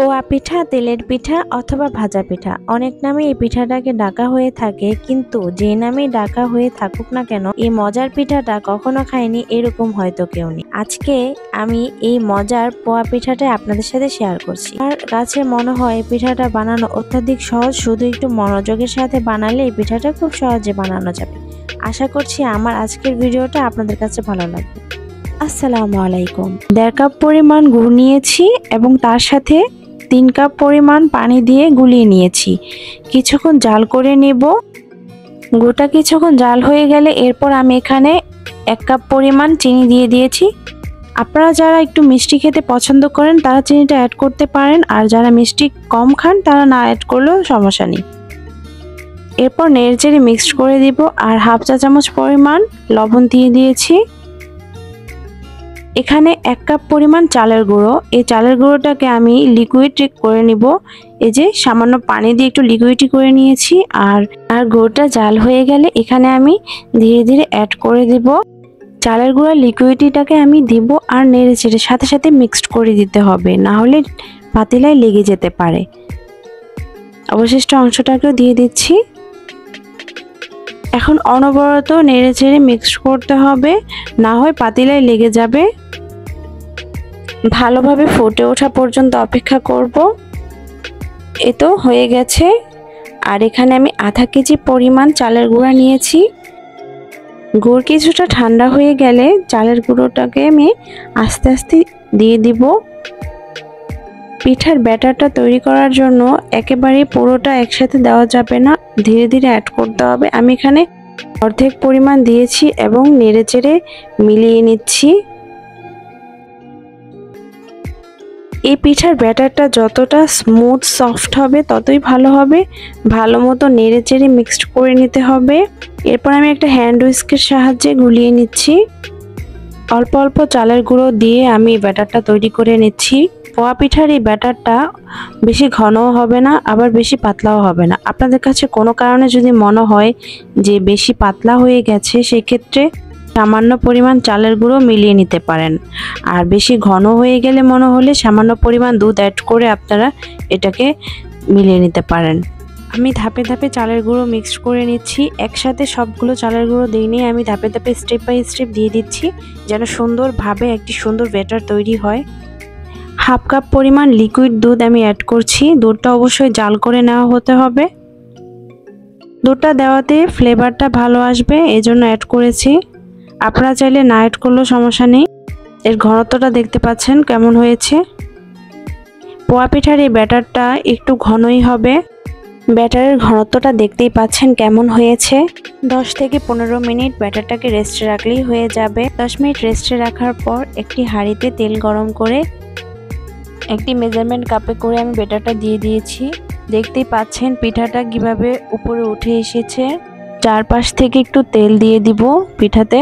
পোয়া পিঠা, তেলের পিঠা অথবা ভাজা পিঠা অনেক নামে এই পিঠাটাকে ডাকা হয়ে থাকে, কিন্তু যে নামেই ডাকা হয়ে থাকুক না কেন এই মজার পিঠাটা কখনো খায়নি এরকম হয়তো কেউ নেই। আজকে আমি এই মজার পোয়া পিঠাটা আপনাদের সাথে শেয়ার করছি। আমার কাছে মনে হয় এই পিঠাটা বানানো অত্যাধিক সহজ, শুধু একটু মনোযোগের সাথে বানালে এই পিঠাটা খুব সহজে বানানো যাবে। আশা করছি আমার আজকের ভিডিওটা আপনাদের কাছে ভালো লাগবে। আসসালামু আলাইকুম। 1.5 কাপ পরিমাণ গুড় নিয়েছি এবং তার সাথে 3 কাপ পরিমাণ পানি দিয়ে গুলিয়ে নিয়েছি। কিছুক্ষণ জাল করে নেব। গুড়টা কিছুক্ষণ জাল হয়ে গেলে এরপর আমি এখানে 1 কাপ পরিমাণ চিনি দিয়ে দিয়েছি। আপনারা যারা একটু মিষ্টি খেতে পছন্দ করেন তারা চিনিটা অ্যাড করতে পারেন, আর যারা মিষ্টি কম খান তারা না অ্যাড করলেও সমস্যা নেই। এরপর নেড়েচেড়ে মিক্সড করে দিব আর 1/2 চা চামচ পরিমাণ লবণ দিয়ে দিয়েছি। এখানে 1 কাপ পরিমাণ চালের গুঁড়ো, এই চালের গুঁড়োটাকে আমি লিকুইড করে নিব। এই যে সামান্য পানি দিয়ে একটু লিকুইড করে নিয়েছি। আর গুঁড়োটা জাল হয়ে গেলে এখানে আমি ধীরে ধীরে অ্যাড করে দেব। চালের গুঁড়া লিকুইডটাকে আমি দিব আর নেড়ে চেড়ে সাথে সাথে মিক্সড করে দিতে হবে, না হলে পাতিলায় লেগে যেতে পারে। অবশিষ্ট অংশটাকেও দিয়ে দিচ্ছি। এখন অনবরত নেড়ে চেড়ে মিক্সড করতে হবে, না হয় পাতিলায় লেগে যাবে। ভালোভাবে ফুটে ওঠা পর্যন্ত অপেক্ষা করব। এ তো হয়ে গেছে। আর এখানে আমি আধা কেজি পরিমাণ চালের গুঁড়া নিয়েছি। গুড় কিছুটা ঠান্ডা হয়ে গেলে চালের গুঁড়োটাকে আমি আস্তে আস্তে দিয়ে দিব। পিঠার ব্যাটারটা তৈরি করার জন্য একেবারে পুরোটা একসাথে দেওয়া যাবে না, ধীরে ধীরে অ্যাড করতে হবে। আমি এখানে অর্ধেক পরিমাণ দিয়েছি এবং নেড়েচেড়ে মিলিয়ে নিচ্ছি। এই পিঠার ব্যাটারটা যতটা স্মুথ সফট হবে ততই ভালো হবে। ভালো মতো নেড়েচেড়ে মিক্সড করে নিতে হবে। এরপর আমি একটা হ্যান্ড হুইস্কের সাহায্যে গুলিয়ে নিচ্ছি। অল্প অল্প চালের গুঁড়ো দিয়ে আমি ব্যাটারটা তৈরি করে নিচ্ছি। পোয়া পিঠার এই ব্যাটারটা বেশি ঘনও হবে না, আবার বেশি পাতলাও হবে না। আপনাদের কাছে কোনো কারণে যদি মনে হয় যে বেশি পাতলা হয়ে গেছে, সেক্ষেত্রে সামান্য পরিমাণ চালের গুঁড়ো মিলিয়ে নিতে পারেন। আর বেশি ঘন হয়ে গেলে মনে হলে সামান্য পরিমাণ দুধ অ্যাড করে আপনারা এটাকে মিলিয়ে নিতে পারেন। আমি ধাপে ধাপে চালের গুঁড়ো মিক্সড করে নিচ্ছি। একসাথে সবগুলো চালের গুঁড়ো দিয়ে নিয়ে আমি ধাপে ধাপে স্টেপ বাই স্টেপ দিয়ে দিচ্ছি, যেন সুন্দরভাবে একটি সুন্দর ব্যাটার তৈরি হয়। 1/2 কাপ পরিমাণ লিকুইড দুধ আমি অ্যাড করছি। দুধটা অবশ্যই জাল করে নেওয়া হতে হবে। দুধটা দেওয়াতে ফ্লেভারটা ভালো আসবে, এজন্য অ্যাড করেছি। আপনারা চাইলে না অ্যাড করলেও সমস্যা নেই। এর ঘনত্বটা দেখতে পাচ্ছেন কেমন হয়েছে। পোয়া পিঠার এই ব্যাটারটা একটু ঘনই হবে। ব্যাটারের ঘনত্বটা দেখতেই পাচ্ছেন কেমন হয়েছে। 10 থেকে 15 মিনিট ব্যাটারটাকে রেস্টে রাখলেই হয়ে যাবে। 10 মিনিট রেস্টে রাখার পর একটি হাঁড়িতে তেল গরম করে একটি মেজারমেন্ট কাপে করে আমি ব্যাটারটা দিয়ে দিয়েছি। দেখতেই পাচ্ছেন পিঠাটা কিভাবে উপরে উঠে এসেছে। চারপাশ থেকে একটু তেল দিয়ে দিব পিঠাতে।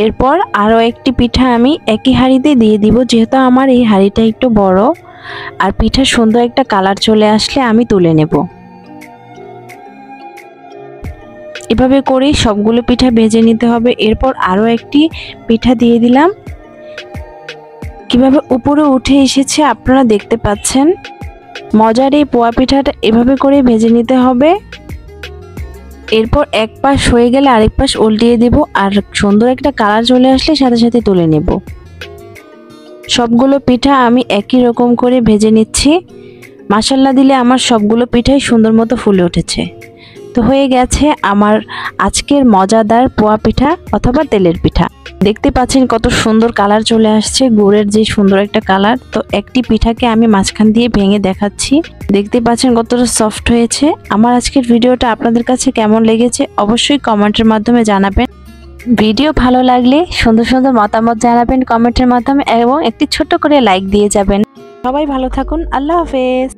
এরপর আরও একটি পিঠা আমি একই হাঁড়িতে দিয়ে দিব, যেহেতু আমার এই হাঁড়িটা একটু বড়। আর পিঠা সুন্দর একটা কালার চলে আসলে আমি তুলে নেব। এভাবে করেই সবগুলো পিঠা ভেজে নিতে হবে। এরপর আরও একটি পিঠা দিয়ে দিলাম। কিভাবে উপরে উঠে এসেছে আপনারা দেখতে পাচ্ছেন। মজার এই পোয়া পিঠাটা এভাবে করে ভেজে নিতে হবে। এরপর এক পাশ হয়ে গেলে আরেক পাশ উল্টিয়ে দেব, আর সুন্দর একটা কালার চলে আসলে সাথে সাথে তুলে নেব। সবগুলো পিঠা আমি একই রকম করে ভেজে নিচ্ছি। মাশাআল্লাহ দিলে আমার সবগুলো পিঠাই সুন্দর মতো ফুলে উঠেছে। তো হয়ে গেছে আমার আজকের মজাদার পোয়া পিঠা অথবা তেলের পিঠা। দেখতে পাচ্ছেন কত সুন্দর কালার চলে আসছে, গুড়ের যে সুন্দর একটা কালার। তো একটি পিঠাকে আমি মাঝখান দিয়ে ভেঙে দেখাচ্ছি। দেখতে পাচ্ছেন কতটা সফট হয়েছে। আমার আজকের ভিডিওটা আপনাদের কাছে কেমন লেগেছে অবশ্যই কমেন্টের মাধ্যমে জানাবেন। ভিডিও ভালো লাগলে সুন্দর সুন্দর মতামত জানাবেন কমেন্টের মাধ্যমে, এবং একটি ছোট্ট করে লাইক দিয়ে যাবেন। সবাই ভালো থাকুন। আল্লাহ হাফেজ।